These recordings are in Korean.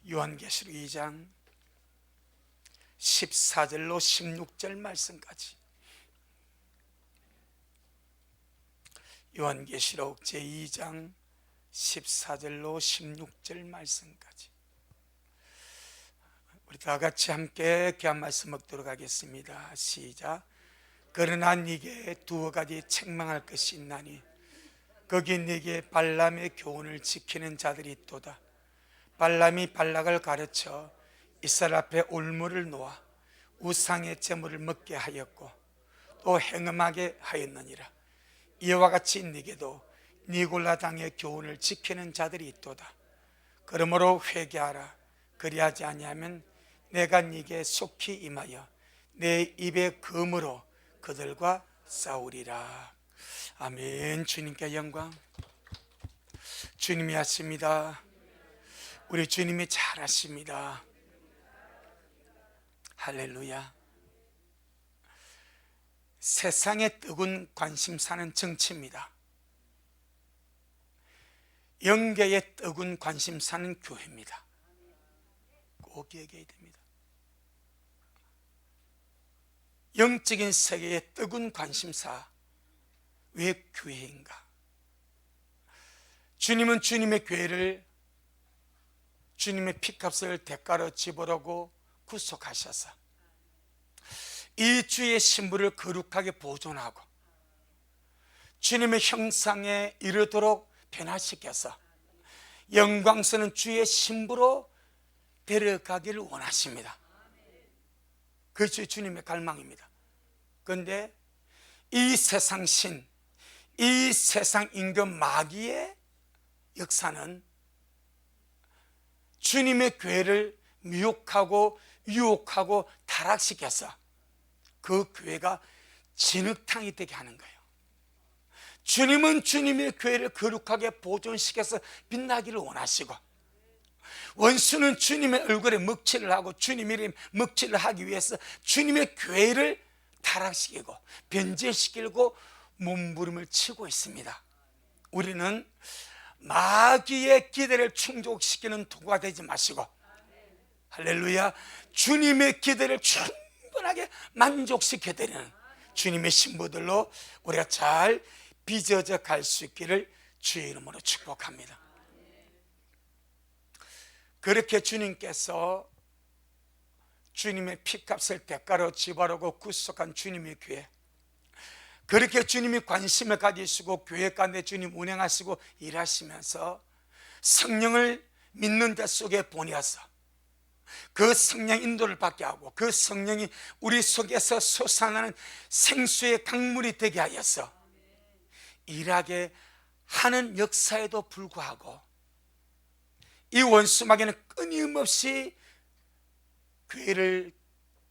요한계시록 2장 14절로 16절 말씀까지, 요한계시록 제2장 14절로 16절 말씀까지 우리 다 같이 함께 귀한 말씀 먹도록 하겠습니다. 시작. 그러나 네게 두어 가지 책망할 것이 있나니 거기 네게 발람의 교훈을 지키는 자들이 있도다. 발람이 발락을 가르쳐 이스라엘 앞에 올무를 놓아 우상의 제물을 먹게 하였고 또 행음하게 하였느니라. 이와 같이 네게도 니골라 당의 교훈을 지키는 자들이 있도다. 그러므로 회개하라. 그리하지 아니하면 내가 네게 속히 임하여 내 입의 검으로 그들과 싸우리라. 아멘. 주님께 영광. 주님이 하십니다. 우리 주님이 잘하십니다. 할렐루야. 세상의 뜨거운 관심사는 정치입니다. 영계의 뜨거운 관심사는 교회입니다. 꼭 기억해야 됩니다. 영적인 세계의 뜨거운 관심사, 왜 교회인가? 주님은 주님의 교회를 주님의 피값을 대가로 집어넣고 구속하셔서 이 주의 신부를 거룩하게 보존하고 주님의 형상에 이르도록 변화시켜서 영광스러운 주의 신부로 데려가기를 원하십니다. 그것이 주님의 갈망입니다. 그런데 이 세상 신, 이 세상 임금 마귀의 역사는 주님의 교회를 미혹하고 유혹하고 타락시켜서 그 교회가 진흙탕이 되게 하는 거예요. 주님은 주님의 교회를 거룩하게 보존시켜서 빛나기를 원하시고, 원수는 주님의 얼굴에 먹칠을 하고 주님 이름 먹칠을 하기 위해서 주님의 교회를 타락시키고 변절시키고 몸부림을 치고 있습니다. 우리는 마귀의 기대를 충족시키는 도구가 되지 마시고, 할렐루야, 주님의 기대를 충분하게 만족시켜드리는 주님의 신부들로 우리가 잘 빚어져 갈 수 있기를 주의 이름으로 축복합니다. 그렇게 주님께서 주님의 피값을 대가로 지불하고 구속한 주님의 교회, 그렇게 주님이 관심을 가지시고 교회 가운데 주님 운행하시고 일하시면서 성령을 믿는 자 속에 보내어서 그 성령 인도를 받게 하고 그 성령이 우리 속에서 솟아나는 생수의 강물이 되게 하여서 일하게 하는 역사에도 불구하고 이 원수 마귀는 끊임없이 교회를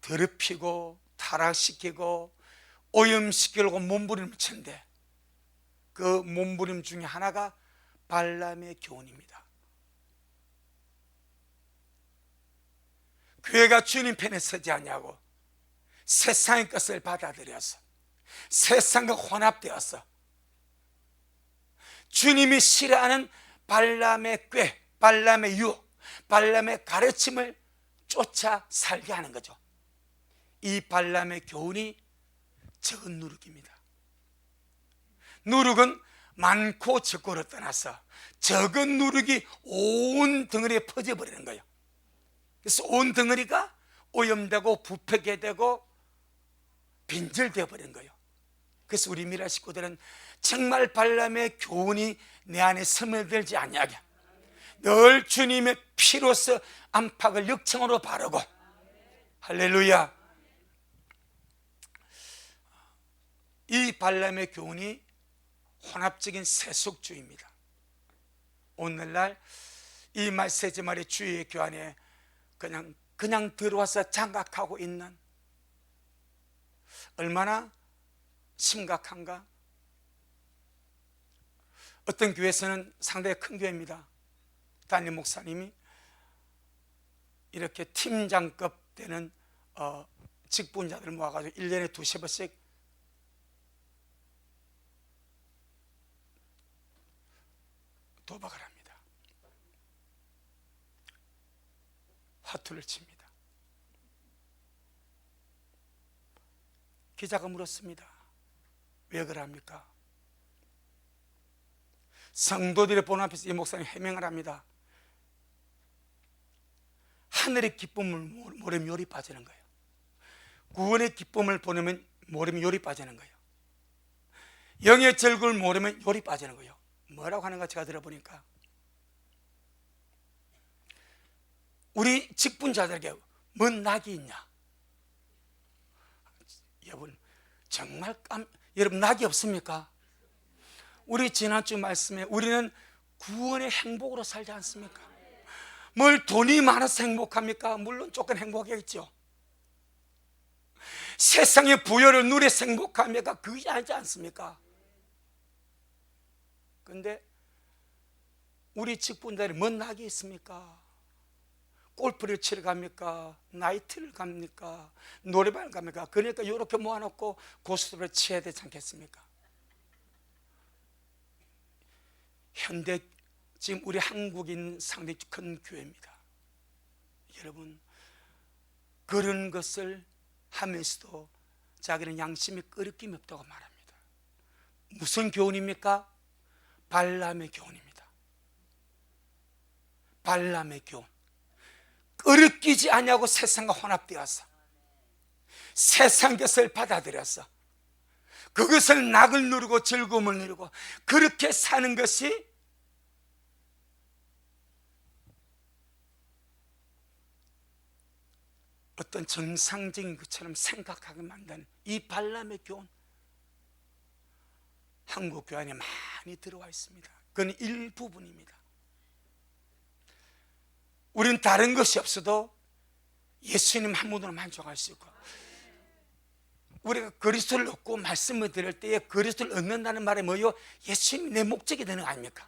더럽히고 타락시키고 오염시키려고 몸부림을 치는데, 그 몸부림 중에 하나가 발람의 교훈입니다. 교회가 주님 편에 서지 않냐고 세상의 것을 받아들여서 세상과 혼합되어서 주님이 싫어하는 발람의 꾀, 발람의 유혹, 발람의 가르침을 쫓아 살게 하는 거죠. 이 발람의 교훈이 적은 누룩입니다. 누룩은 많고 적고를 떠나서 적은 누룩이 온 덩어리에 퍼져버리는 거예요. 그래서 온 덩어리가 오염되고 부패게 되고 빈절되어 버리는 거예요. 그래서 우리 미라 식구들은 정말 발람의 교훈이 내 안에 스며들지 않냐게 늘 주님의 피로서 안팎을 역청으로 바르고, 할렐루야, 이 발람의 교훈이 혼합적인 세속주의입니다. 오늘날 이 메시지 말이 주의 교환에 그냥 들어와서 장악하고 있는, 얼마나 심각한가? 어떤 교회에서는 상당히 큰 교회입니다. 담임 목사님이 이렇게 팀장급 되는 직분자들 모아가지고 1년에 2-3번씩 도박을 합니다. 화투를 칩니다. 기자가 물었습니다. 왜 그럽니까? 성도들의 본 앞에서 이 목사님 해명을 합니다. 하늘의 기쁨을 모르면 열이 빠지는 거예요. 구원의 기쁨을 보내면 모르면 열이 빠지는 거예요. 영의 즐거움을 모르면 열이 빠지는 거예요. 뭐라고 하는가 제가 들어보니까, 우리 직분자들에게 뭔 낙이 있냐? 여러분 정말 여러분 낙이 없습니까? 우리 지난주 말씀에 우리는 구원의 행복으로 살지 않습니까? 뭘 돈이 많아서 행복합니까? 물론 조금 행복하겠죠. 세상의 부여를 누려서 행복합니까? 그게 아니지 않습니까? 그런데 우리 직분자들이 뭔 낙이 있습니까? 골프를 치러 갑니까? 나이트를 갑니까? 노래방을 갑니까? 그러니까 이렇게 모아놓고 고스톱을 쳐야 되지 않겠습니까? 현대 지금 우리 한국인 상당히 큰 교회입니다. 여러분 그런 것을 하면서도 자기는 양심이 끄럽김이 없다고 말합니다. 무슨 교훈입니까? 발람의 교훈입니다. 발람의 교훈. 끄럽기지 아니하고 세상과 혼합되어서 세상 것을 받아들여서 그것을 낙을 누리고 즐거움을 누리고 그렇게 사는 것이 어떤 정상적인 것처럼 생각하게 만드는 이 발람의 교훈, 한국 교회 안에 많이 들어와 있습니다. 그건 일부분입니다. 우리는 다른 것이 없어도 예수님 한 분으로 만족할 수 있고, 우리가 그리스도를 얻고 말씀을 들을 때에 그리스도를 얻는다는 말이 뭐예요? 예수님이 내 목적이 되는 거 아닙니까?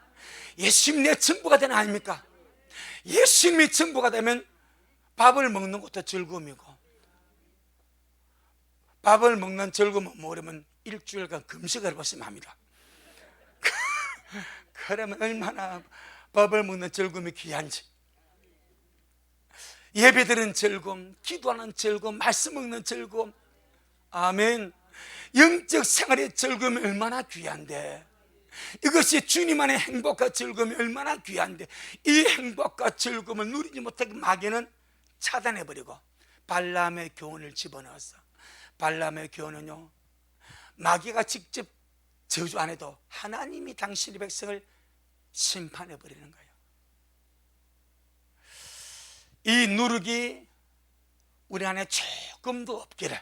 예수님이 내 전부가 되는 거 아닙니까? 예수님이 전부가 되면 밥을 먹는 것도 즐거움이고, 밥을 먹는 즐거움은 모르면 일주일간 금식을 해보시면 합니다. 그러면 얼마나 밥을 먹는 즐거움이 귀한지. 예배드리는 즐거움, 기도하는 즐거움, 말씀 먹는 즐거움, 아멘. 영적 생활의 즐거움이 얼마나 귀한데, 이것이 주님 안의 행복과 즐거움이 얼마나 귀한데, 이 행복과 즐거움을 누리지 못하게 마귀는 차단해버리고 발람의 교훈을 집어넣었어. 발람의 교훈은요, 마귀가 직접 저주 안 해도 하나님이 당신의 백성을 심판해버리는 거예요. 이 누룩이 우리 안에 조금도 없기를.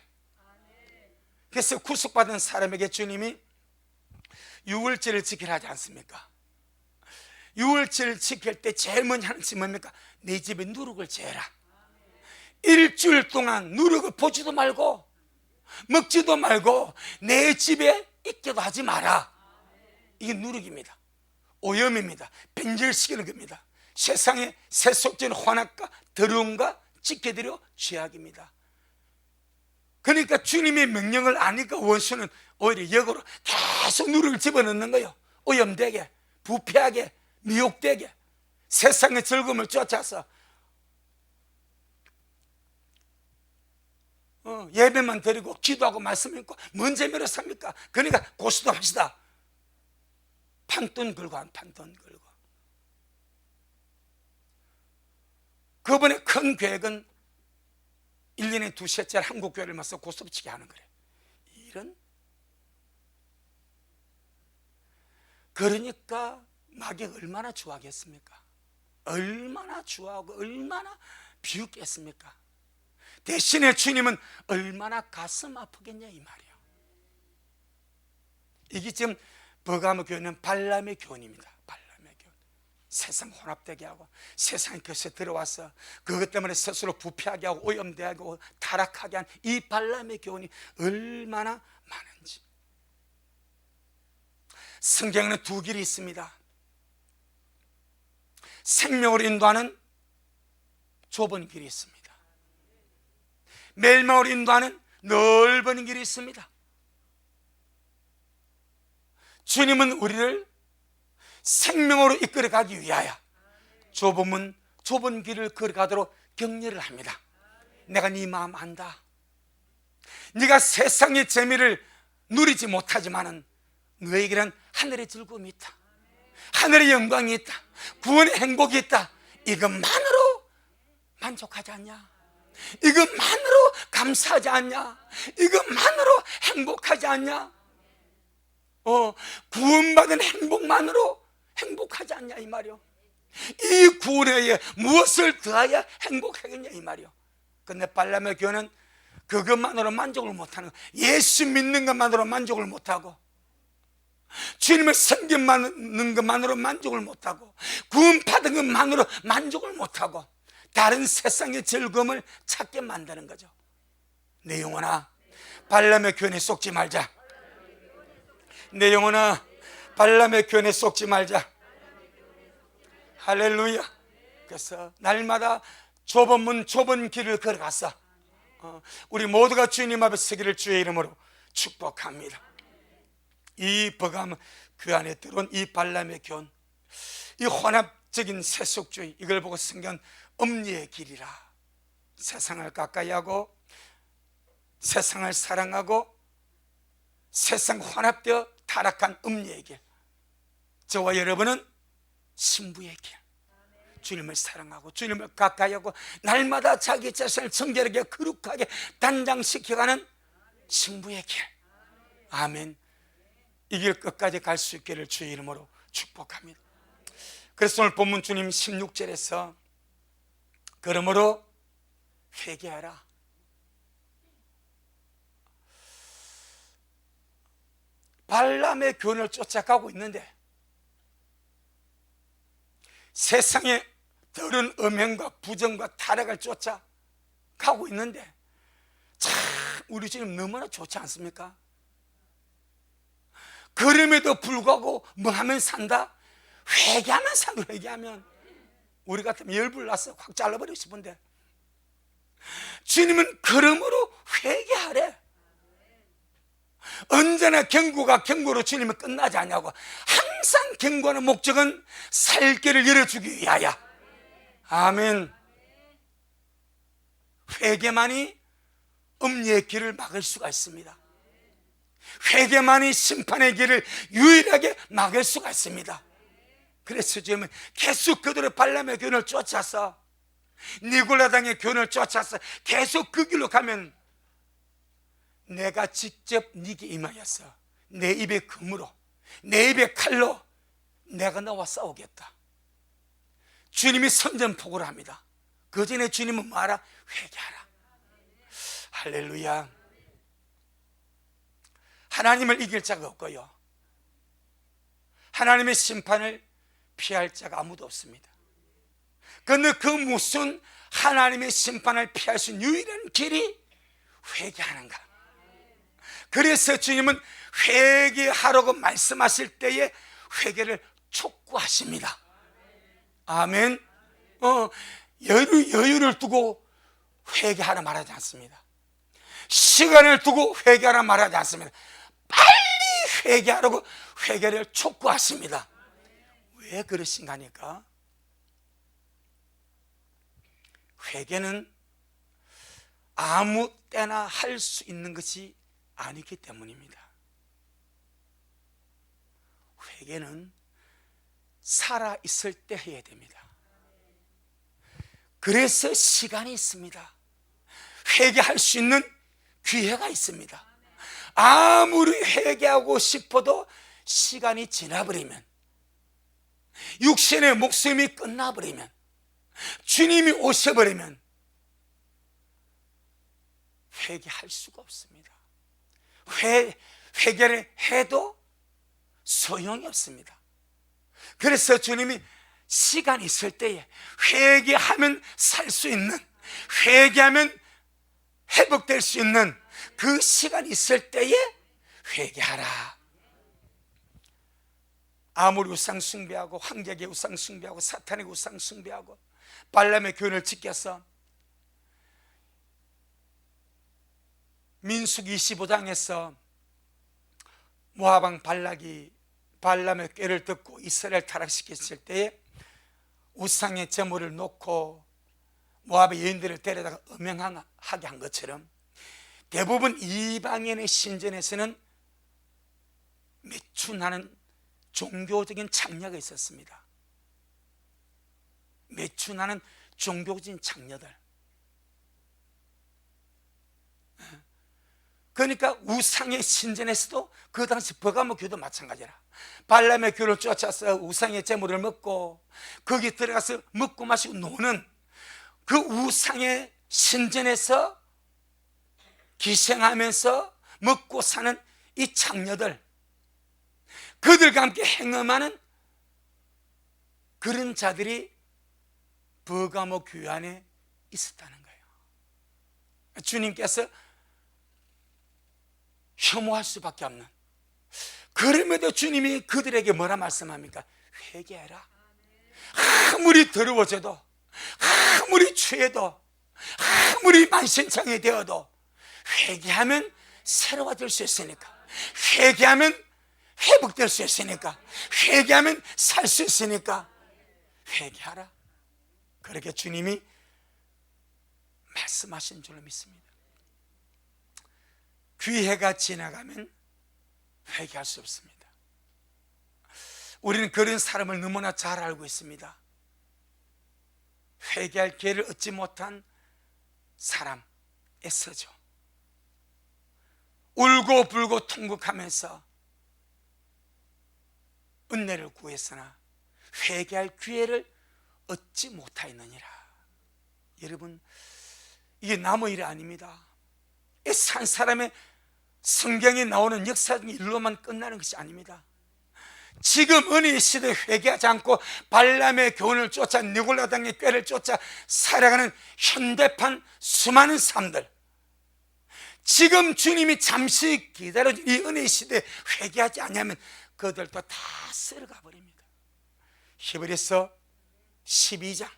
그래서 구속받은 사람에게 주님이 유월절을 지키라 하지 않습니까? 유월절을 지킬 때 제일 먼저 하는 것이 뭡니까? 내 집에 누룩을 재라. 일주일 동안 누룩을 보지도 말고 먹지도 말고 내 집에 있게도 하지 마라. 이게 누룩입니다. 오염입니다. 변절시키는 겁니다. 세상의 세속적인 환악과 더러움과 지켜드려 죄악입니다. 그러니까 주님의 명령을 아니까 원수는 오히려 역으로 계속 누룩을 집어넣는 거예요. 오염되게, 부패하게, 미혹되게, 세상의 즐거움을 쫓아서 예배만 드리고 기도하고 말씀 읽고 뭔 재미로 삽니까? 그러니까 고스톱 합시다. 판돈 걸고 한 판돈 걸고. 그분의 큰 계획은 1년에 두세 차례 한국 교회를 맞서 고스톱 치게 하는 거래요. 이런, 그러니까 마귀가 얼마나 좋아하겠습니까? 얼마나 좋아하고 얼마나 비웃겠습니까? 대신에 주님은 얼마나 가슴 아프겠냐 이 말이에요. 이게 지금 버가모 교회는 발람의 교훈입니다. 발람의 교훈. 세상 혼합되게 하고 세상의 것에 들어와서 그것 때문에 스스로 부패하게 하고 오염되게 하고 타락하게 한 이 발람의 교훈이 얼마나 많은지. 성경에는 두 길이 있습니다. 생명을 인도하는 좁은 길이 있습니다. 멸망을 인도하는 넓은 길이 있습니다. 주님은 우리를 생명으로 이끌어 가기 위하여 좁은 길을 걸어가도록 격려를 합니다. 내가 네 마음 안다. 네가 세상의 재미를 누리지 못하지만은 너에게는 하늘의 즐거움이 있다. 하늘의 영광이 있다. 구원의 행복이 있다. 이것만으로 만족하지 않냐? 이것만으로 감사하지 않냐? 이것만으로 행복하지 않냐? 구원받은 행복만으로 행복하지 않냐 이 말이요. 이 구원에 의해 무엇을 더하여 행복하겠냐 이 말이요. 근데 발람의 교회는 그것만으로 만족을 못하는 거예요. 예수 믿는 것만으로 만족을 못하고, 주님을 섬기는 것만으로 만족을 못하고, 구원받은 것만으로 만족을 못하고, 다른 세상의 즐거움을 찾게 만드는 거죠. 내 영혼아, 발람의 교훈에 속지 말자. 내 영혼아, 발람의 교훈에 속지 말자. 할렐루야. 그래서 날마다 좁은 문 좁은 길을 걸어가서 우리 모두가 주님 앞에 서기를 주의 이름으로 축복합니다. 이 버감 그 안에 들어온 이 발람의 교훈, 이 혼합적인 세속주의, 이걸 보고 성경은 엄리의 길이라, 세상을 가까이 하고 세상을 사랑하고 세상 혼합되어 타락한 엄리의 길, 저와 여러분은 신부의 길, 주님을 사랑하고 주님을 가까이 하고 날마다 자기 자신을 정결하게 거룩하게 단장시켜가는 신부의 길. 아멘. 이 길 끝까지 갈 수 있기를 주의 이름으로 축복합니다. 그래서 오늘 본문 주님 16절에서 그러므로 회개하라. 발람의 교훈을 쫓아가고 있는데 세상의 더러운 음행과 부정과 타락을 쫓아가고 있는데 참 우리 주님 너무나 좋지 않습니까? 그럼에도 불구하고 뭐 하면 산다? 회개하면 산다. 회개하면 우리 같으면 열불 나서 확 잘라버리고 싶은데 주님은 그러므로 회개하래. 언제나 경고로 주님은 끝나지 않냐고. 항상 경고하는 목적은 살 길을 열어주기 위하여. 아멘. 회개만이 엄리의 길을 막을 수가 있습니다. 회개만이 심판의 길을 유일하게 막을 수가 있습니다. 그래서 주님은 계속 그들의 발람의 교훈을 쫓아서, 니골라당의 교훈을 쫓아서 계속 그 길로 가면 내가 직접 네게 임하여서 내 입에 금으로 내 입에 칼로 내가 너와 싸우겠다. 주님이 선전포고를 합니다. 그 전에 주님은 뭐하라? 회개하라. 할렐루야. 하나님을 이길 자가 없고요, 하나님의 심판을 피할 자가 아무도 없습니다. 그런데 그 무슨 하나님의 심판을 피할 수 있는 유일한 길이 회개하는가. 그래서 주님은 회개하라고 말씀하실 때에 회개를 촉구하십니다. 아멘. 여유를 두고 회개하라 말하지 않습니다. 시간을 두고 회개하라 말하지 않습니다. 빨리 회개하라고 회개를 촉구하십니다. 왜 그러신가 하니까 회개는 아무 때나 할 수 있는 것이 아니기 때문입니다. 회개는 살아있을 때 해야 됩니다. 그래서 시간이 있습니다. 회개할 수 있는 기회가 있습니다. 아무리 회개하고 싶어도 시간이 지나버리면, 육신의 목숨이 끝나버리면, 주님이 오셔버리면 회개할 수가 없습니다. 회개를 해도 소용이 없습니다. 그래서 주님이 시간이 있을 때에 회개하면 살 수 있는, 회개하면 회복될 수 있는 그 시간이 있을 때에 회개하라. 아무리 우상 숭배하고 황제에게 우상 숭배하고 사탄에게 우상 숭배하고 발람의 교훈을 지켜서 민수기 25장에서 모압 발락이 발람의 꾀를 듣고 이스라엘 타락시켰을 때에 우상의 제물을 놓고 모압의 여인들을 데려다가 음행하게 한 것처럼 대부분 이방인의 신전에서는 매춘하는 종교적인 장려가 있었습니다. 매춘하는 종교적인 장려들. 그러니까 우상의 신전에서도 그 당시 버가모 교도 마찬가지라. 발람의 교를 쫓아서 우상의 제물을 먹고 거기 들어가서 먹고 마시고 노는 그 우상의 신전에서 기생하면서 먹고 사는 이 장녀들, 그들과 함께 행음하는 그런 자들이 버가모 교회 안에 있었다는 거예요. 주님께서 혐오할 수밖에 없는, 그럼에도 주님이 그들에게 뭐라 말씀합니까? 회개해라. 아무리 더러워져도, 아무리 취해도, 아무리 만신창이 되어도 회개하면 새로워질 수 있으니까, 회개하면 회복될 수 있으니까, 회개하면 살 수 있으니까 회개하라. 그렇게 주님이 말씀하신 줄로 믿습니다. 기회가 지나가면 회개할 수 없습니다. 우리는 그런 사람을 너무나 잘 알고 있습니다. 회개할 기회를 얻지 못한 사람 애써죠. 울고 불고 통곡하면서 은혜를 구했으나 회개할 기회를 얻지 못하였느니라. 여러분, 이게 남의 일이 아닙니다. 산 사람의 성경에 나오는 역사적인 일로만 끝나는 것이 아닙니다. 지금 은혜의 시대에 회개하지 않고 발람의 교훈을 쫓아 느골라당의 꾀를 쫓아 살아가는 현대판 수많은 사람들, 지금 주님이 잠시 기다려준 이 은혜의 시대에 회개하지 않으면 그들도 다 쓸어가 버립니다. 히브리서 12장,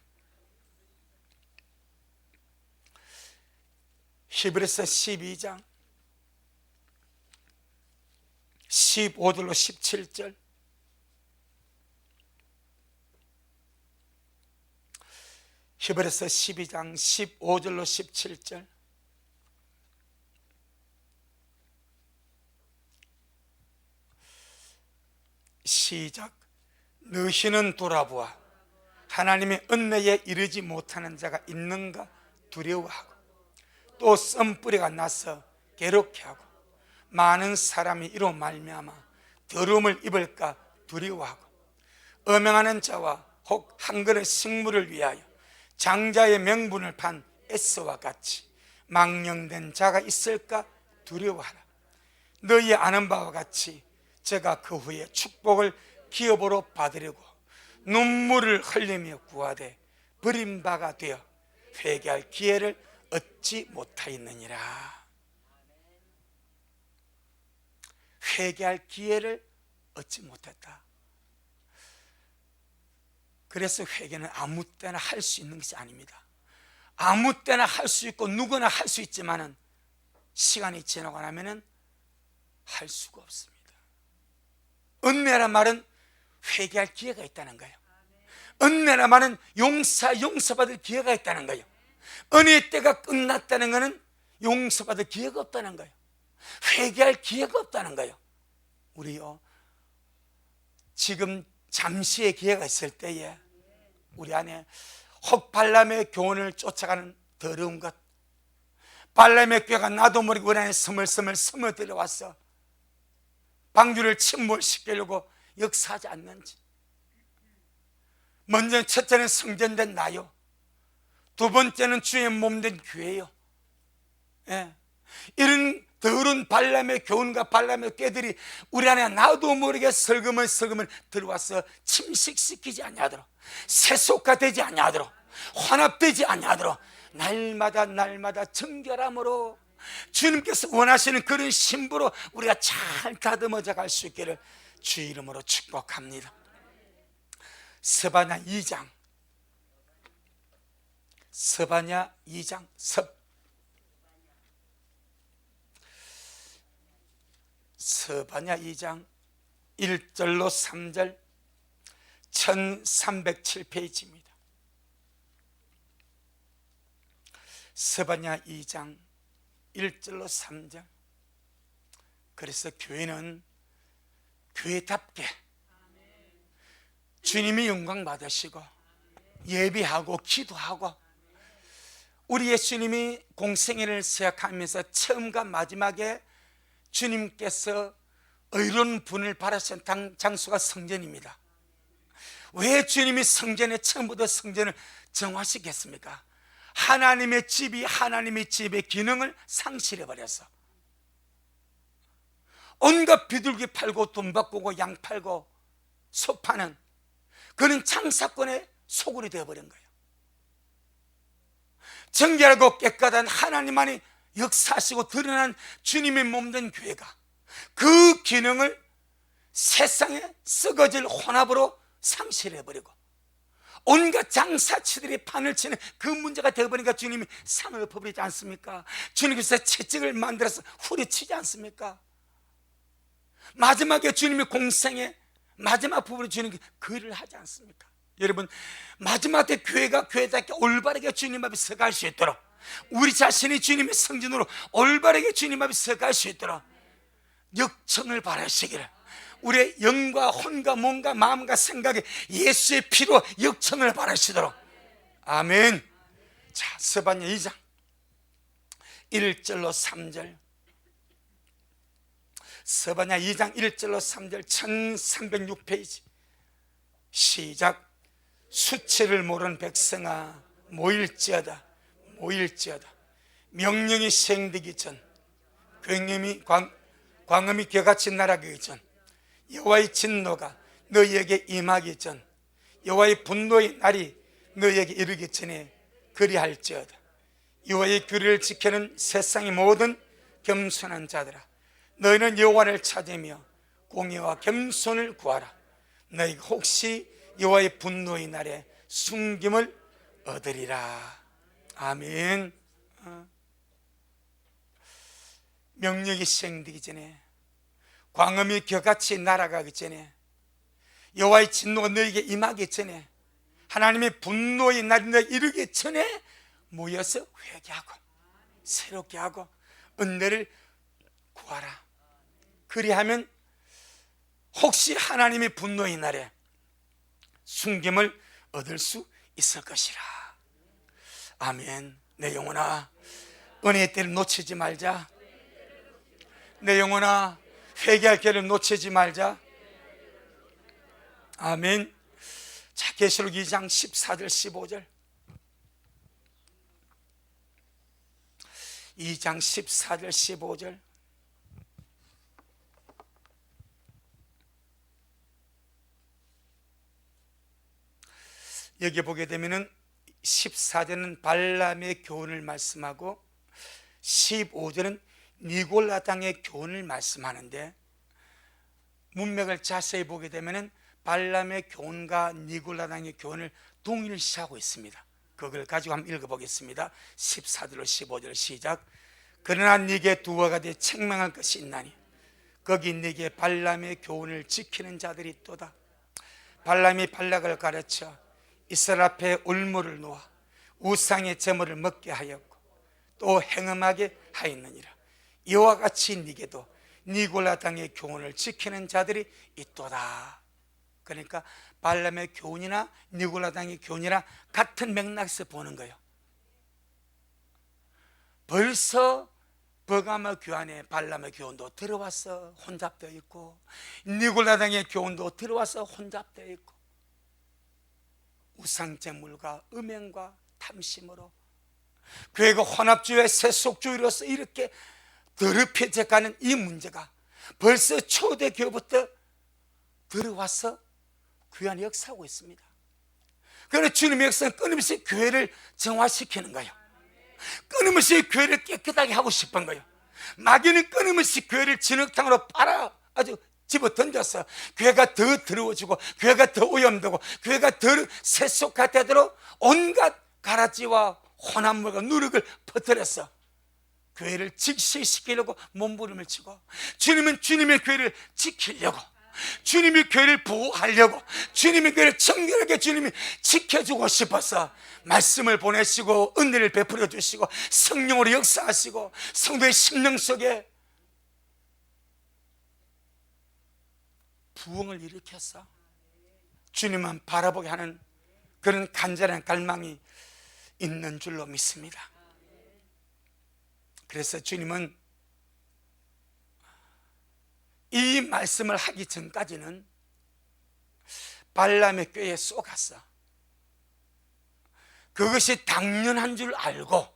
히브리서 12장 15절로 17절, 히브리서 12장 15절로 17절. 시작. 너희는 돌아보아 하나님의 은혜에 이르지 못하는 자가 있는가 두려워하고, 또 썸뿌리가 나서 괴롭게 하고 많은 사람이 이로 말미암아 더러움을 입을까 두려워하고, 음행하는 자와 혹 한 그릇 식물을 위하여 장자의 명분을 판 에서와 같이 망령된 자가 있을까 두려워하라. 너희 아는 바와 같이 제가 그 후에 축복을 기업으로 받으려고 눈물을 흘리며 구하되 버림바가 되어 회개할 기회를 얻지 못하였느니라. 회개할 기회를 얻지 못했다. 그래서 회개는 아무 때나 할 수 있는 것이 아닙니다. 아무 때나 할 수 있고 누구나 할 수 있지만은 시간이 지나고 나면은 할 수가 없습니다. 은혜란 말은 회개할 기회가 있다는 거예요. 은혜란 말은 용서받을 기회가 있다는 거예요. 은혜의 때가 끝났다는 것은 용서받을 기회가 없다는 거예요. 회개할 기회가 없다는 거예요. 우리요, 지금 잠시의 기회가 있을 때에 우리 안에 혹 발람의 교훈을 쫓아가는 더러운 것, 발람의 꾀가 나도 모르게 우리 안에 스물스물 스며들어와서 방주를 침몰시키려고 역사하지 않는지, 먼저 첫째는 성전된 나요, 두 번째는 주의 몸된 교회요. 예. 이런 더러운 발람의 교훈과 발람의 꾀들이 우리 안에 나도 모르게 슬그멀 들어와서 침식시키지 아니하도록, 세속화되지 아니하도록, 혼합되지 아니하도록 날마다 정결함으로 주님께서 원하시는 그런 신부로 우리가 잘 다듬어져 갈 수 있기를 주 이름으로 축복합니다. 스바냐 2장, 스바냐 2장 스바냐 2장 1절로 3절, 1307페이지입니다. 스바냐 2장 1절로 3절. 그래서 교회는 교회답게 주님이 영광 받으시고 예배하고 기도하고, 우리 예수님이 공생애를 시작하면서 처음과 마지막에 주님께서 의로운 분을 바라신 장소가 성전입니다. 왜 주님이 성전에 처음부터 성전을 정화시켰습니까? 하나님의 집이 하나님의 집의 기능을 상실해버려서 온갖 비둘기 팔고 돈 바꾸고 양 팔고 소 파는 그런 장사꾼의 소굴이 되어버린 거예요. 정결하고 깨끗한 하나님만이 역사하시고 드러난 주님의 몸된 교회가 그 기능을 세상에 썩어질 혼합으로 상실해버리고 온갖 장사치들이 판을 치는 그 문제가 되어버리니까 주님이 상을 엎어버리지 않습니까? 주님께서 채찍을 만들어서 후려치지 않습니까? 마지막에 주님이 공생의 마지막 부분에 주님이 그 일을 하지 않습니까? 여러분, 마지막 때 교회가 교회답게 올바르게 주님 앞에 서갈 수 있도록, 우리 자신이 주님의 성전으로 올바르게 주님 앞에 서갈 수 있도록 역청을 바라시기를, 우리의 영과 혼과 몸과 마음과 생각에 예수의 피로 역청을 바라시도록. 아멘. 자, 스바냐 2장 1절로 3절. 스바냐 2장 1절로 3절 1306페이지. 시작. 수치를 모르는 백성아 모일지어다. 모일지어다. 명령이 시행되기 전, 광음이 겨같이 날아가기 전, 여호와의 진노가 너희에게 임하기 전, 여호와의 분노의 날이 너희에게 이르기 전에 그리할지어다. 여호와의 규례를 지키는 세상의 모든 겸손한 자들아, 너희는 여호와를 찾으며 공의와 겸손을 구하라. 너희가 혹시 여호와의 분노의 날에 숨김을 얻으리라. 아멘. 명령이 시행되기 전에, 광음이 겨같이 날아가기 전에, 여호와의 진노가 너에게 임하기 전에, 하나님의 분노의 날이 너에게 이르기 전에 모여서 회개하고 새롭게 하고 은혜를 구하라. 그리하면 혹시 하나님의 분노의 날에 숨김을 얻을 수 있을 것이라. 아멘. 내 영혼아, 은혜의 때를 놓치지 말자. 내 영혼아, 회개할 기회를 놓치지 말자. 아멘. 자, 계시록 2장 14절 15절. 2장 14절 15절. 여기 보게 되면은 14절은 발람의 교훈을 말씀하고 15절은 니골라 당의 교훈을 말씀하는데, 문맥을 자세히 보게 되면은 발람의 교훈과 니골라 당의 교훈을 동일시하고 있습니다. 그걸 가지고 한번 읽어보겠습니다. 14절로 15절 시작. 그러나 네게 두어 가지 책망할 것이 있나니 거기 네게 발람의 교훈을 지키는 자들이 있도다. 발람이 발락을 가르쳐 이스라엘 앞에 울무를 놓아 우상의 제물을 먹게 하였고 또 행음하게 하였느니라. 이와 같이 네게도 니골라 당의 교훈을 지키는 자들이 있도다. 그러니까 발람의 교훈이나 니골라 당의 교훈이랑 같은 맥락에서 보는 거예요. 벌써 버가모 교환에 발람의 교훈도 들어와서 혼잡되어 있고, 니골라 당의 교훈도 들어와서 혼잡되어 있고, 우상제물과 음행과 탐심으로 교회가 혼합주의 세속주의로서 이렇게 더럽혀져가는 이 문제가 벌써 초대교회부터 들어와서 교회 안에 역사하고 있습니다. 그러나 주님의 역사는 끊임없이 교회를 정화시키는 거예요. 끊임없이 교회를 깨끗하게 하고 싶은 거예요. 마귀는 끊임없이 교회를 진흙탕으로 빨아 아주 집어 던져서 교회가 더 더러워지고 교회가 더 오염되고 교회가 더 세속화 되도록 온갖 가라지와 혼합물과 누룩을 퍼뜨려서 교회를 직시시키려고 몸부림을 치고, 주님은 주님의 교회를 지키려고 주님이 교회를 보호하려고, 주님이 교회를 정결하게 주님이 지켜주고 싶어서 말씀을 보내시고 은혜를 베풀어 주시고 성령으로 역사하시고 성도의 심령 속에 부흥을 일으켰어. 주님만 바라보게 하는 그런 간절한 갈망이 있는 줄로 믿습니다. 그래서 주님은 이 말씀을 하기 전까지는 발람의 꾀에 쏘갔어. 그것이 당연한 줄 알고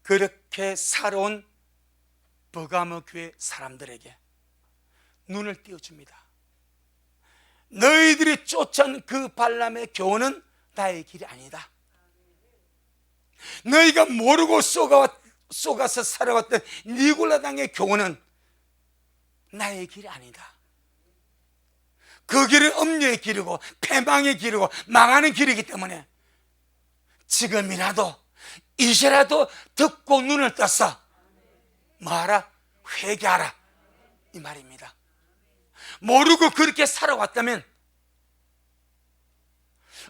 그렇게 살아온 버가모 교회 사람들에게 눈을 띄워줍니다. 너희들이 쫓아온 그 발람의 교훈은 나의 길이 아니다. 너희가 모르고 쏘가서 살아왔던 니골라당의 교훈은 나의 길이 아니다. 그 길은 엄녀의 길이고 패망의 길이고 망하는 길이기 때문에 지금이라도 이제라도 듣고 눈을 떴어. 뭐하라? 회개하라, 이 말입니다. 모르고 그렇게 살아왔다면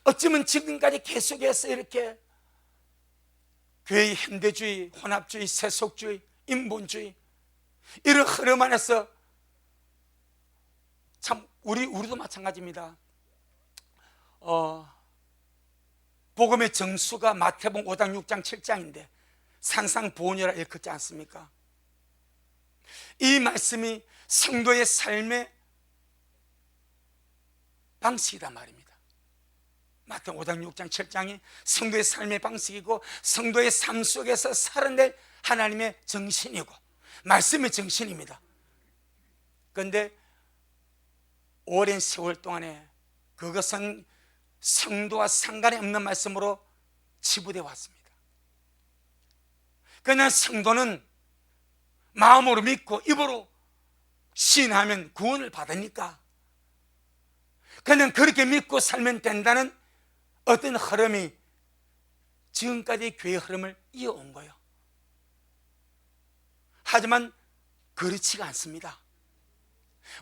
어쩌면 지금까지 계속해서 이렇게 교회의 현대주의, 혼합주의, 세속주의, 인본주의 이런 흐름 안에서 참 우리도 마찬가지입니다. 복음의 정수가 마태복음 5장, 6장, 7장인데 산상보훈이라 일컫지 않습니까? 이 말씀이 성도의 삶의 방식이란 말입니다. 마태복음 5장, 6장, 7장이 성도의 삶의 방식이고 성도의 삶 속에서 살아낼 하나님의 정신이고 말씀의 정신입니다. 그런데 오랜 세월 동안에 그것은 성도와 상관이 없는 말씀으로 치부되어 왔습니다. 그러나 성도는 마음으로 믿고 입으로 시인하면 구원을 받으니까 그냥 그렇게 믿고 살면 된다는 어떤 흐름이 지금까지 교회의 흐름을 이어온 거예요. 하지만 그렇지가 않습니다.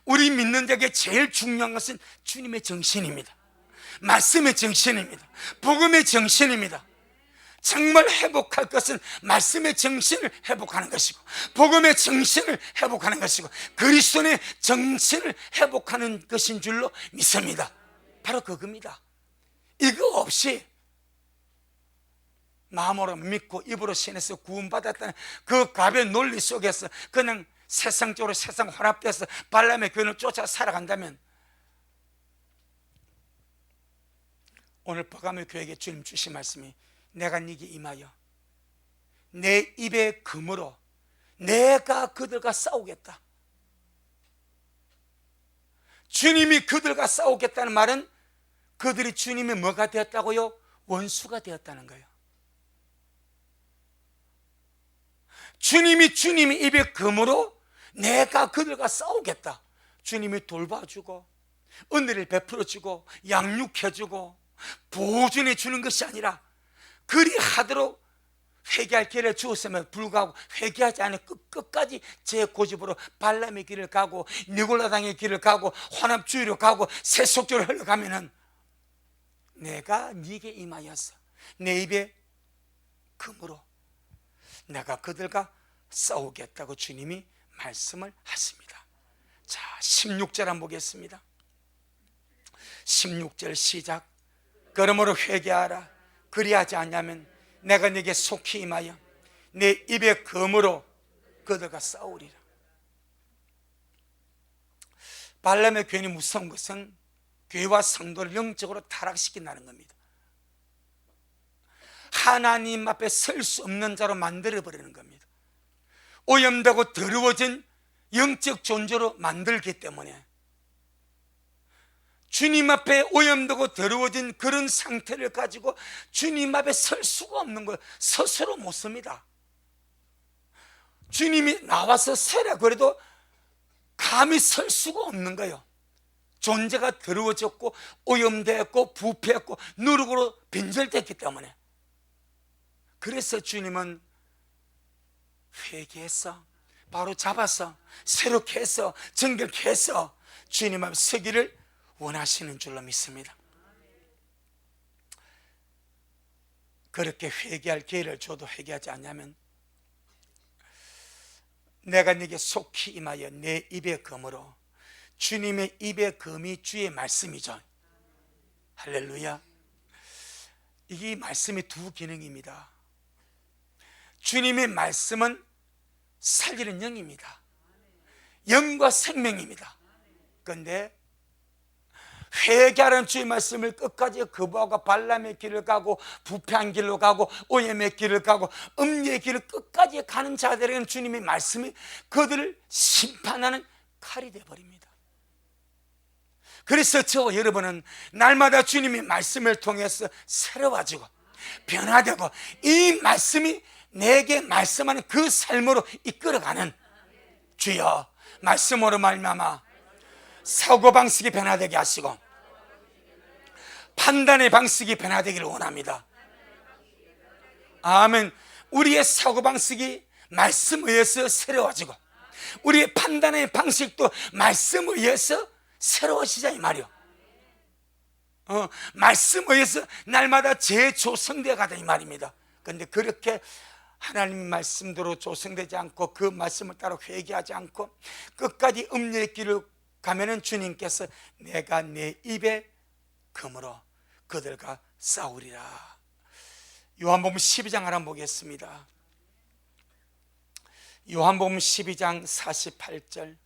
우리 믿는 자에게 제일 중요한 것은 주님의 정신입니다. 말씀의 정신입니다. 복음의 정신입니다. 정말 회복할 것은 말씀의 정신을 회복하는 것이고 복음의 정신을 회복하는 것이고 그리스도의 정신을 회복하는 것인 줄로 믿습니다. 바로 그겁니다. 이거 없이 마음으로 믿고 입으로 신에서 구원받았다는 그 가벼운 논리 속에서 그냥 세상적으로 세상 혼합돼서 발람의 교훈을 쫓아 살아간다면 오늘 버가모 교회에게 주님 주신 말씀이 내가 네게 임하여 내 입의 금으로 내가 그들과 싸우겠다. 주님이 그들과 싸우겠다는 말은 그들이 주님의 뭐가 되었다고요? 원수가 되었다는 거예요. 주님이 입의 금으로 내가 그들과 싸우겠다. 주님이 돌봐주고 은혜를 베풀어주고 양육해주고 보존해 주는 것이 아니라 그리하도록 회개할 기회를 주었음에도 불구하고 회개하지 않은 끝까지 제 고집으로 발람의 길을 가고 니골라당의 길을 가고 혼합주의로 가고 세속주의로 흘러가면은 내가 네게 임하였어. 내 입에 금으로 내가 그들과 싸우겠다고 주님이 말씀을 하십니다. 자, 16절 한번 보겠습니다. 16절 시작. 그러므로 회개하라. 그리하지 않냐면 내가 네게 속히 임하여 내 입의 검으로 그들과 싸우리라. 발람의 교훈이 무서운 것은 교회와 성도를 영적으로 타락시킨다는 겁니다. 하나님 앞에 설 수 없는 자로 만들어버리는 겁니다. 오염되고 더러워진 영적 존재로 만들기 때문에 주님 앞에 오염되고 더러워진 그런 상태를 가지고 주님 앞에 설 수가 없는 거예요. 스스로 못 섭니다. 주님이 나와서 서라 그래도 감히 설 수가 없는 거예요. 존재가 더러워졌고 오염되었고 부패했고 누룩으로 빈절됐기 때문에. 그래서 주님은 회개해서 바로 잡아서 새롭게 해서 정결케 해서 주님 앞에 서기를 원하시는 줄로 믿습니다. 그렇게 회개할 기회를 줘도 회개하지 않냐면 내가 네게 속히 임하여 내 입의 검으로, 주님의 입의 검이 주의 말씀이죠. 할렐루야. 이 말씀이 두 기능입니다. 주님의 말씀은 살리는 영입니다. 영과 생명입니다. 그런데 회개하는 주의 말씀을 끝까지 거부하고 발람의 길을 가고 부패한 길로 가고 오염의 길을 가고 음녀의 길을 끝까지 가는 자들에게는 주님의 말씀이 그들을 심판하는 칼이 되어버립니다. 그래서 저와 여러분은 날마다 주님의 말씀을 통해서 새로워지고 변화되고 이 말씀이 내게 말씀하는 그 삶으로 이끌어가는, 주여 말씀으로 말미암아 사고방식이 변화되게 하시고 판단의 방식이 변화되기를 원합니다. 아멘. 우리의 사고방식이 말씀에 의해서 새로워지고 우리의 판단의 방식도 말씀에 의해서 새로워지자 이 말이요. 말씀에 의해서 날마다 재조성되어 가다 이 말입니다. 그런데 그렇게 하나님의 말씀대로 조성되지 않고 그 말씀을 따라 회개하지 않고 끝까지 음녀의 길을 가면은 주님께서 내가 내 입에 검으로 그들과 싸우리라. 요한복음 12장 하나 보겠습니다. 요한복음 12장 48절.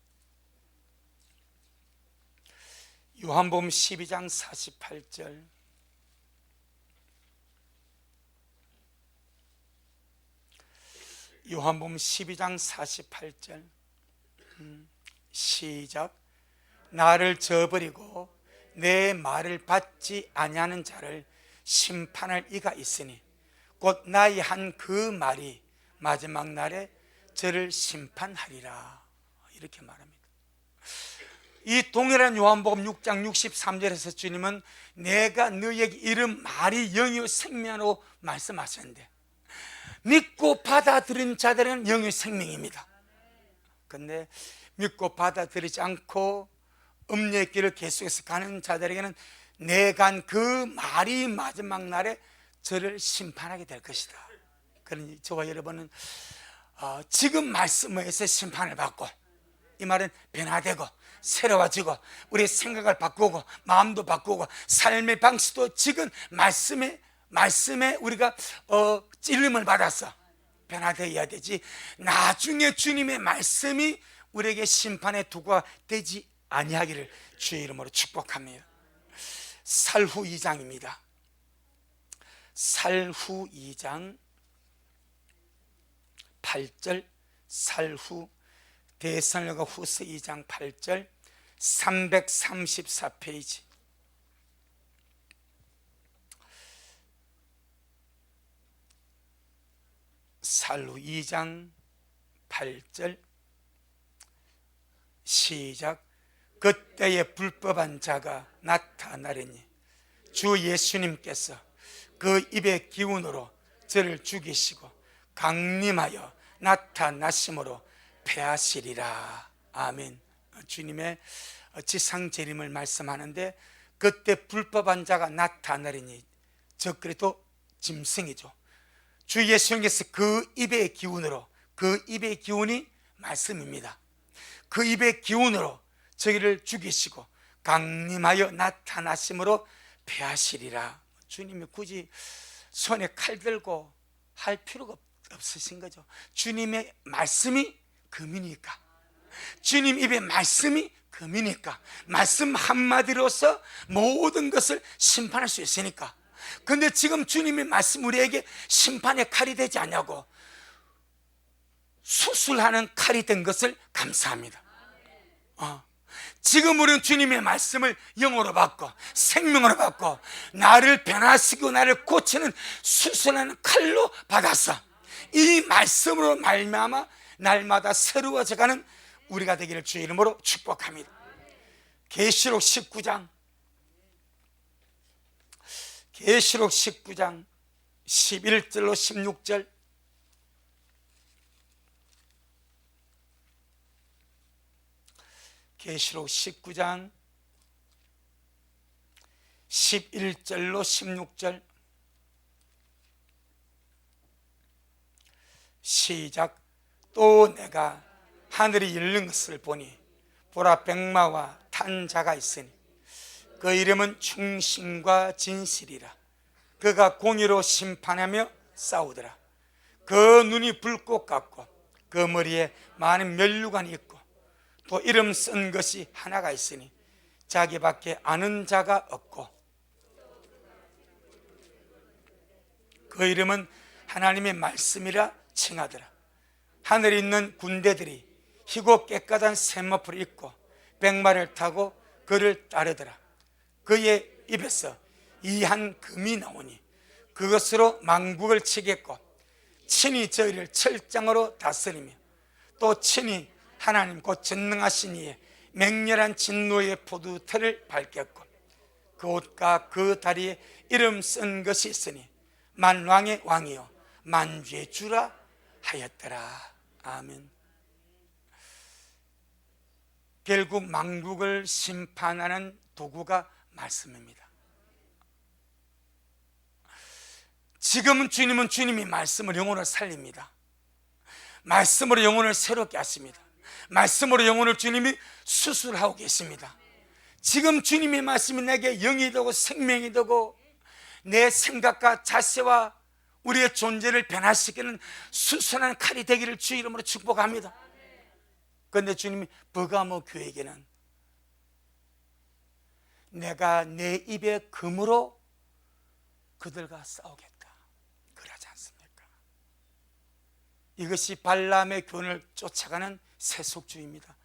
요한복음 12장 48절. 요한복음 12장 48절. 시작. 나를 저버리고 내 말을 받지 아니하는 자를 심판할 이가 있으니 곧 나의 한 그 말이 마지막 날에 저를 심판하리라. 이렇게 말합니다. 이 동일한 요한복음 6장 63절에서 주님은 내가 너희에게 이른 말이 영이요 생명으로 말씀하셨는데 믿고 받아들인 자들은 영의 생명입니다. 그런데 믿고 받아들이지 않고 음녀의 길을 계속해서 가는 자들에게는 내가 한 그 말이 마지막 날에 저를 심판하게 될 것이다. 그러니 저와 여러분은 지금 말씀에서 심판을 받고, 이 말은 변화되고 새로워지고 우리의 생각을 바꾸고 마음도 바꾸고 삶의 방식도 지금 말씀에 우리가 찔림을 받아서 변화되어야 되지, 나중에 주님의 말씀이 우리에게 심판의 도구가 되지 아니하기를 주의 이름으로 축복합니다. 살후 2장입니다. 살후 2장 8절. 살후 데살로니가 후서 2장 8절 334페이지. 살후 2장 8절 시작. 그때에 불법한 자가 나타나려니 주 예수님께서 그 입의 기운으로 저를 죽이시고 강림하여 나타나심으로 패하시리라. 아멘. 주님의 지상 재림을 말씀하는데 그때 불법한 자가 나타나리니, 그래도 짐승이죠. 주 예수님께서 그 입의 기운으로, 그 입의 기운이 말씀입니다. 그 입의 기운으로 저희를 죽이시고 강림하여 나타나심으로 패하시리라. 주님이 굳이 손에 칼 들고 할 필요가 없으신 거죠. 주님의 말씀이 금이니까, 주님 입의 말씀이 금이니까, 말씀 한마디로서 모든 것을 심판할 수 있으니까. 그런데 지금 주님의 말씀 우리에게 심판의 칼이 되지 않냐고, 수술하는 칼이 된 것을 감사합니다. 지금 우리는 주님의 말씀을 영으로 받고 생명으로 받고 나를 변화시키고 나를 고치는 수술하는 칼로 받았어. 이 말씀으로 말미암아 날마다 새로워져가는 우리가 되기를 주의 이름으로 축복합니다. 계시록 19장 11절로 16절. 계시록 19장 11절로 16절 시작. 또 내가 하늘이 열린 것을 보니 보라 백마와 탄 자가 있으니 그 이름은 충신과 진실이라. 그가 공의로 심판하며 싸우더라. 그 눈이 불꽃 같고 그 머리에 많은 면류관이 있고 또 이름 쓴 것이 하나가 있으니 자기밖에 아는 자가 없고 그 이름은 하나님의 말씀이라 칭하더라. 하늘에 있는 군대들이 희고 깨끗한 샘마풀을 입고 백마를 타고 그를 따르더라. 그의 입에서 이한 금이 나오니 그것으로 만국을 치겠고 친히 저희를 철장으로 다스리며 또 친히 하나님 곧 전능하신 이의 맹렬한 진노의 포도틀을 밟겠고 그 옷과 그 다리에 이름 쓴 것이 있으니 만왕의 왕이요 만주의 주라 하였더라. 아멘. 결국 만국을 심판하는 도구가 말씀입니다. 지금은 주님은 주님이 말씀으로 영혼을 살립니다. 말씀으로 영혼을 새롭게 하십니다. 말씀으로 영혼을 주님이 수술하고 계십니다. 지금 주님의 말씀이 내게 영이 되고 생명이 되고 내 생각과 자세와 우리의 존재를 변화시키는 수선한 칼이 되기를 주 이름으로 축복합니다. 그런데 주님이 버가모 교회에게는 내가 내 입의 금으로 그들과 싸우겠다 그러지 않습니까? 이것이 발람의 교훈을 쫓아가는 세속주의입니다.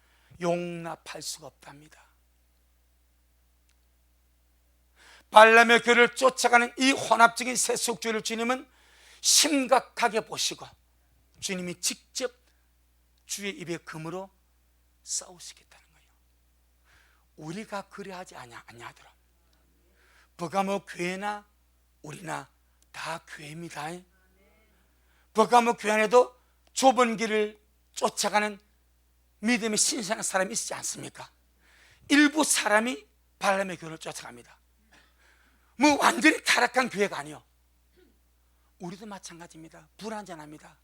용납할 수가 없답니다. 발람의 교훈을 쫓아가는 이 혼합적인 세속주의를 주님은 심각하게 보시고 주님이 직접 주의 입의 금으로 싸우시겠다는 거예요. 우리가 그래하지 아니하더라. 버가모 교회나 우리나 다 교회입니다. 버가모 교회 안에도 좁은 길을 쫓아가는 믿음의 신선한 사람이 있지 않습니까? 일부 사람이 발람의 교회를 쫓아갑니다. 뭐 완전히 타락한 교회가 아니요. 우리도 마찬가지입니다. 불완전합니다.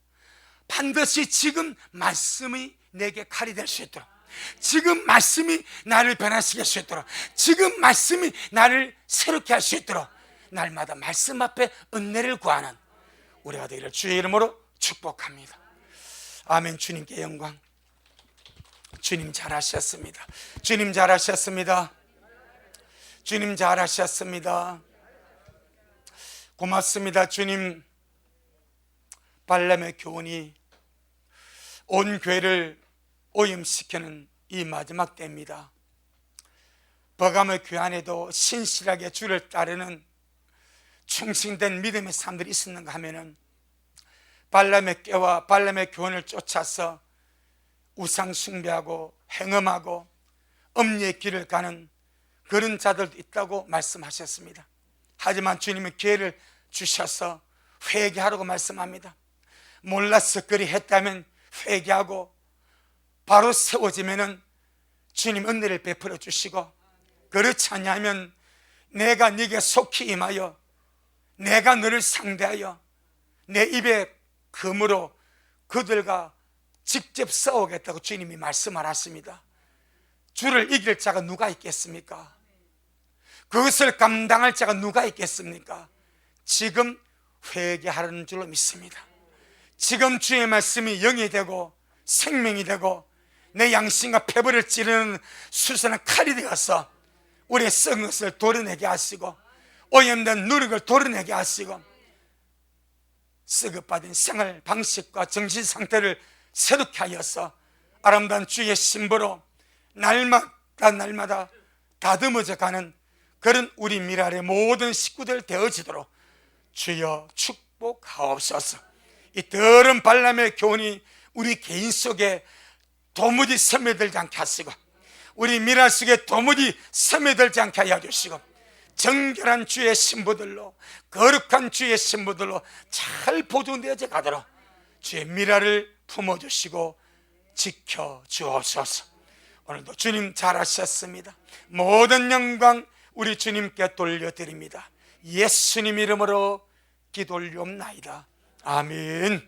반드시 지금 말씀이 내게 칼이 될 수 있도록, 지금 말씀이 나를 변화시킬 수 있도록, 지금 말씀이 나를 새롭게 할 수 있도록 날마다 말씀 앞에 은혜를 구하는 우리가 되기를 주의 이름으로 축복합니다. 아멘. 주님께 영광. 주님 잘하셨습니다. 주님 잘하셨습니다. 주님 잘하셨습니다. 고맙습니다. 주님, 발람의 교훈이 온 교회를 오염시키는 이 마지막 때입니다. 버가모 교회 안에도 신실하게 주를 따르는 충신된 믿음의 사람들이 있었는가 하면은 발람의 꾀와 발람의 교훈을 쫓아서 우상 숭배하고 행음하고 엄리의 길을 가는 그런 자들도 있다고 말씀하셨습니다. 하지만 주님은 기회를 주셔서 회개하라고 말씀합니다. 몰라서 그리 했다면 회개하고 바로 세워지면은 주님 은혜를 베풀어 주시고, 그렇지 않냐면 내가 네게 속히 임하여 내가 너를 상대하여 내 입에 금으로 그들과 직접 싸우겠다고 주님이 말씀하셨습니다. 주를 이길 자가 누가 있겠습니까? 그것을 감당할 자가 누가 있겠습니까? 지금 회개하라는 줄로 믿습니다. 지금 주의 말씀이 영이 되고 생명이 되고 내 양심과 폐부를 찌르는 수선한 칼이 되어서 우리의 썩은 것을 도려내게 하시고 오염된 누룩을 도려내게 하시고 썩어받은 생활 방식과 정신 상태를 새롭게 하여서 아름다운 주의 신부로 날마다 다듬어져 가는 그런 우리 미랄의 모든 식구들 되어지도록 주여 축복하옵소서. 이 더러운 발람의 교훈이 우리 개인 속에 도무지 스며들지 않게 하시고 우리 미랄 속에 도무지 스며들지 않게 하여 주시고 정결한 주의 신부들로, 거룩한 주의 신부들로 잘 보존되어져 가도록 주의 미랄을 품어주시고 지켜주옵소서. 오늘도 주님 잘하셨습니다. 모든 영광 우리 주님께 돌려드립니다. 예수님 이름으로 기도 올리옵나이다. 아멘.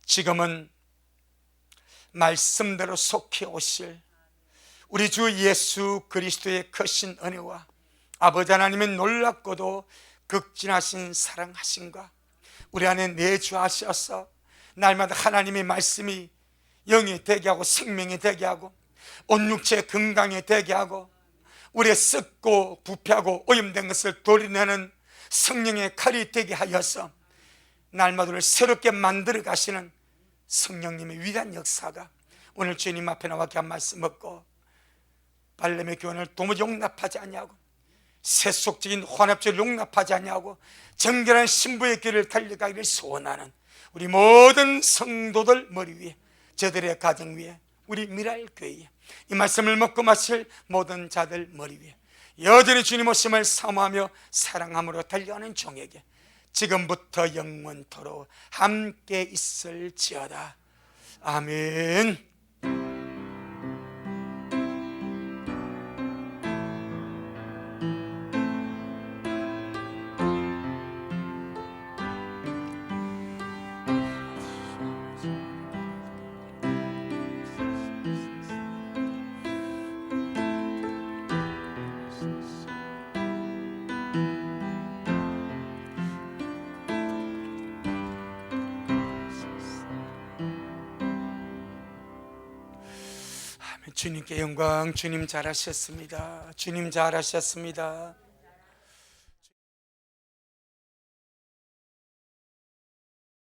지금은 말씀대로 속히 오실 우리 주 예수 그리스도의 크신 은혜와 아버지 하나님의 놀랍고도 극진하신 사랑하심과 우리 안에 내주하셔서 날마다 하나님의 말씀이 영이 되게 하고 생명이 되게 하고 온 육체 건강에 되게 하고 우리의 썩고 부패하고 오염된 것을 도려내는 성령의 칼이 되게 하여서 날마다 우리를 새롭게 만들어 가시는 성령님의 위대한 역사가 오늘 주님 앞에 나와 귀한 말씀 먹고 발람의 교훈을 도무지 용납하지 않냐고, 세속적인 환합주의를 용납하지 않냐고, 정결한 신부의 길을 달려가기를 소원하는 우리 모든 성도들 머리 위에, 저들의 가정 위에, 우리 미랄교회에 이 말씀을 먹고 마실 모든 자들 머리 위에 여전히 주님 오심을 사모하며 사랑함으로 달려가는 종에게 지금부터 영원토록 함께 있을지어다. 아멘. 주님께 영광. 주님 잘하셨습니다. 주님 잘하셨습니다.